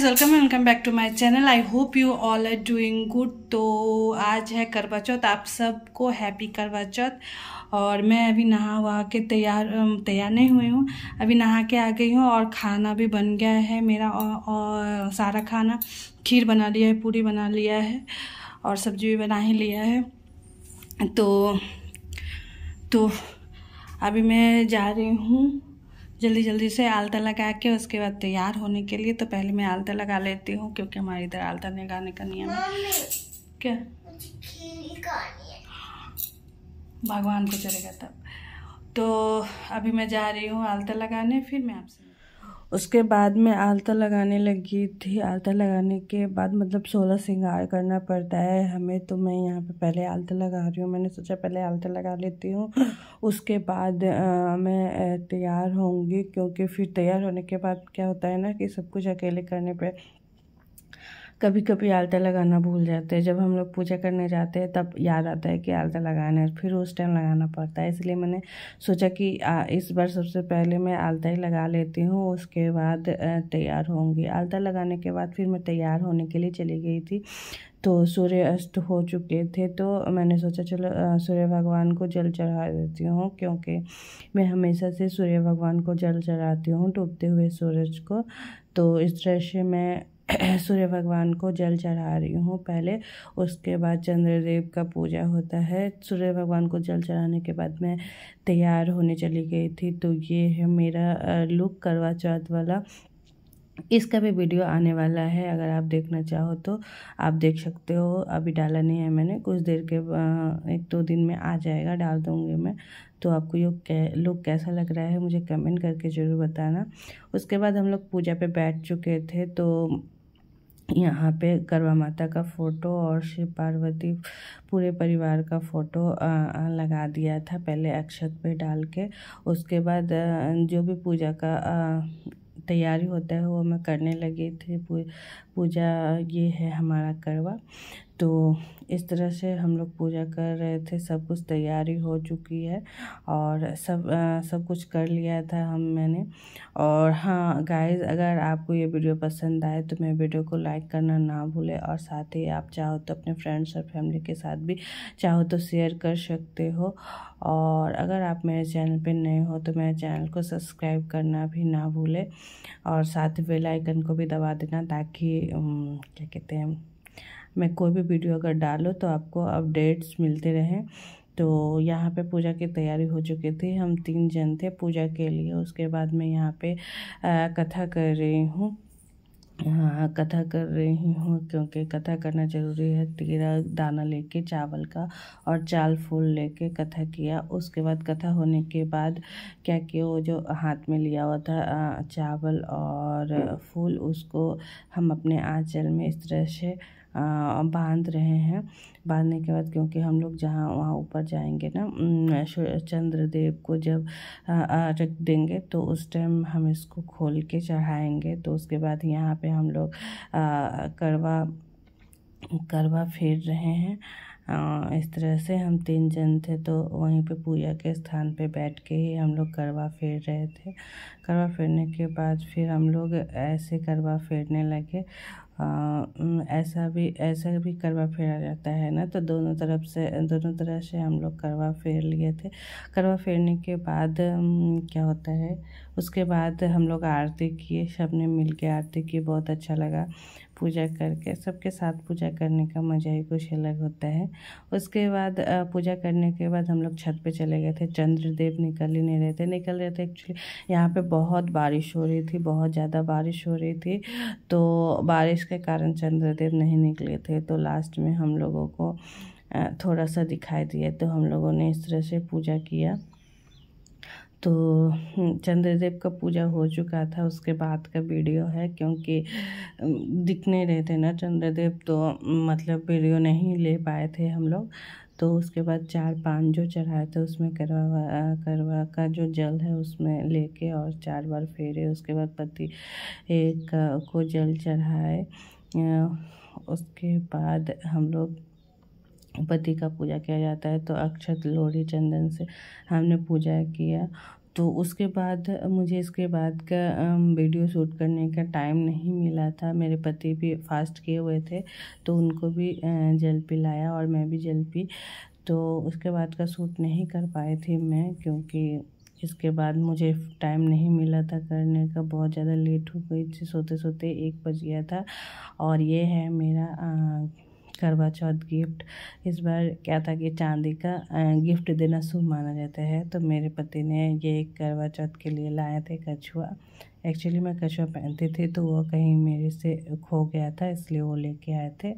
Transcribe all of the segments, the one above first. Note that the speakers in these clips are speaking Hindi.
Welcome and welcome back to my channel. I hope you all are doing good. तो आज है करवा चौथ, आप सबको हैप्पी करवा चौथ। और मैं अभी नहा वहा के तैयार नहीं हुई हूँ, अभी नहा के आ गई हूँ। और खाना भी बन गया है मेरा, और सारा खाना, खीर बना लिया है, पूरी बना लिया है, और सब्जी भी बना ही लिया है। तो अभी मैं जा रही हूँ जल्दी जल्दी से आलता लगा के, उसके बाद तैयार होने के लिए। तो पहले मैं आलता लगा लेती हूँ, क्योंकि हमारे इधर आलता लगाने का नियम है। क्या भगवान को चलेगा तब। तो अभी मैं जा रही हूँ आलता लगाने, फिर मैं आपसे। उसके बाद मैं आलता लगाने लगी थी। आलता लगाने के बाद मतलब 16 श्रृंगार करना पड़ता है हमें, तो मैं यहाँ पे पहले आलता लगा रही हूँ। मैंने सोचा पहले आलता लगा लेती हूँ, उसके बाद मैं तैयार होंगी, क्योंकि फिर तैयार होने के बाद क्या होता है ना कि सब कुछ अकेले करने पे कभी कभी आलता लगाना भूल जाते हैं। जब हम लोग पूजा करने जाते हैं तब याद आता है कि आलता लगाना है, फिर उस टाइम लगाना पड़ता है। इसलिए मैंने सोचा कि इस बार सबसे पहले मैं आलता ही लगा लेती हूँ, उसके बाद तैयार होंगी। आलता लगाने के बाद फिर मैं तैयार होने के लिए चली गई थी। तो सूर्य अस्त हो चुके थे, तो मैंने सोचा चलो सूर्य भगवान को जल चढ़ा देती हूँ, क्योंकि मैं हमेशा से सूर्य भगवान को जल चढ़ाती हूँ, डूबते हुए सूरज को। तो इस तरह से मैं सूर्य भगवान को जल चढ़ा रही हूँ पहले। उसके बाद चंद्रदेव का पूजा होता है। सूर्य भगवान को जल चढ़ाने के बाद मैं तैयार होने चली गई थी। तो ये है मेरा लुक करवा चौथ वाला। इसका भी वीडियो आने वाला है, अगर आप देखना चाहो तो आप देख सकते हो। अभी डाला नहीं है मैंने, कुछ देर के 1-2 दिन में आ जाएगा, डाल दूँगी मैं। तो आपको ये लुक कैसा लग रहा है मुझे कमेंट करके ज़रूर बताना। उसके बाद हम लोग पूजा पे बैठ चुके थे, तो यहाँ पे करवा माता का फ़ोटो और शिव पार्वती पूरे परिवार का फ़ोटो लगा दिया था पहले अक्षत पे डाल के। उसके बाद जो भी पूजा का तैयारी होता है वो मैं करने लगी थी। पूजा ये है हमारा करवा। तो इस तरह से हम लोग पूजा कर रहे थे, सब कुछ तैयारी हो चुकी है और सब कुछ कर लिया था मैंने। और हाँ गाइस, अगर आपको ये वीडियो पसंद आए तो मेरे वीडियो को लाइक करना ना भूलें, और साथ ही आप चाहो तो अपने फ्रेंड्स और फैमिली के साथ भी चाहो तो शेयर कर सकते हो। और अगर आप मेरे चैनल पे नए हो तो मेरे चैनल को सब्सक्राइब करना भी ना भूलें, और साथ ही बेल आइकन को भी दबा देना, ताकि क्या कहते हैं, मैं कोई भी वीडियो अगर डालूँ तो आपको अपडेट्स मिलते रहें। तो यहाँ पे पूजा की तैयारी हो चुकी थी, हम 3 जन थे पूजा के लिए। उसके बाद मैं यहाँ पे कथा कर रही हूँ। हाँ, कथा कर रही हूँ क्योंकि कथा करना ज़रूरी है। 13 दाना लेके चावल का और चाल फूल लेके कथा किया। उसके बाद कथा होने के बाद क्या किया, वो जो हाथ में लिया हुआ था चावल और फूल, उसको हम अपने आंचल में इस तरह से बांध रहे हैं। बांधने के बाद क्योंकि हम लोग जहाँ वहाँ ऊपर जाएंगे ना, चंद्रदेव को जब रख देंगे तो उस टाइम हम इसको खोल के चढ़ाएंगे। तो उसके बाद यहाँ पे हम लोग करवा फेर रहे हैं। इस तरह से हम 3 जन थे, तो वहीं पे पूजा के स्थान पे बैठ के ही हम लोग करवा फेर रहे थे। करवा फेरने के बाद फिर हम लोग ऐसे करवा फेरने लगे। ऐसा भी करवा फेरा जाता है ना, तो दोनों तरह से हम लोग करवा फेर लिए थे। करवा फेरने के बाद क्या होता है, उसके बाद हम लोग आरती किए, सबने मिल के आरती की। बहुत अच्छा लगा पूजा करके। सबके साथ पूजा करने का मज़ा ही कुछ अलग होता है। उसके बाद पूजा करने के बाद हम लोग छत पे चले गए थे। चंद्रदेव निकल रहे थे एक्चुअली यहाँ पे बहुत बारिश हो रही थी, बहुत ज़्यादा बारिश हो रही थी। तो बारिश के कारण चंद्रदेव नहीं निकले थे, तो लास्ट में हम लोगों को थोड़ा सा दिखाई दिया, तो हम लोगों ने इस तरह से पूजा किया। तो चंद्रदेव का पूजा हो चुका था, उसके बाद का वीडियो है, क्योंकि दिख नहीं रहे थे ना चंद्रदेव, तो मतलब वीडियो नहीं ले पाए थे हम लोग। तो उसके बाद 4-5 जो चढ़ाए थे उसमें करवा का जो जल है उसमें लेके और 4 बार फेरे। उसके बाद पति एक को जल चढ़ाए। उसके बाद हम लोग पति का पूजा किया जाता है, तो अक्षत लोढ़ी चंदन से हमने पूजा किया। तो उसके बाद मुझे इसके बाद का वीडियो शूट करने का टाइम नहीं मिला था। मेरे पति भी फास्ट किए हुए थे तो उनको भी जल पिलाया और मैं भी जल पी। तो उसके बाद का शूट नहीं कर पाई थी मैं, क्योंकि इसके बाद मुझे टाइम नहीं मिला था करने का। बहुत ज़्यादा लेट हो गई थी, सोते सोते 1 बज गया था। और ये है मेरा करवा चौथ गिफ्ट। इस बार क्या था कि चांदी का गिफ्ट देना शुभ माना जाता है, तो मेरे पति ने ये करवा चौथ के लिए लाए थे कछुआ। एक्चुअली मैं कछुआ पहनती थी तो वो कहीं मेरे से खो गया था, इसलिए वो लेके आए थे।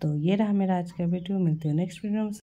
तो ये रहा मेरा आज का वीडियो। मिलती हूँ नेक्स्ट वीडियो में।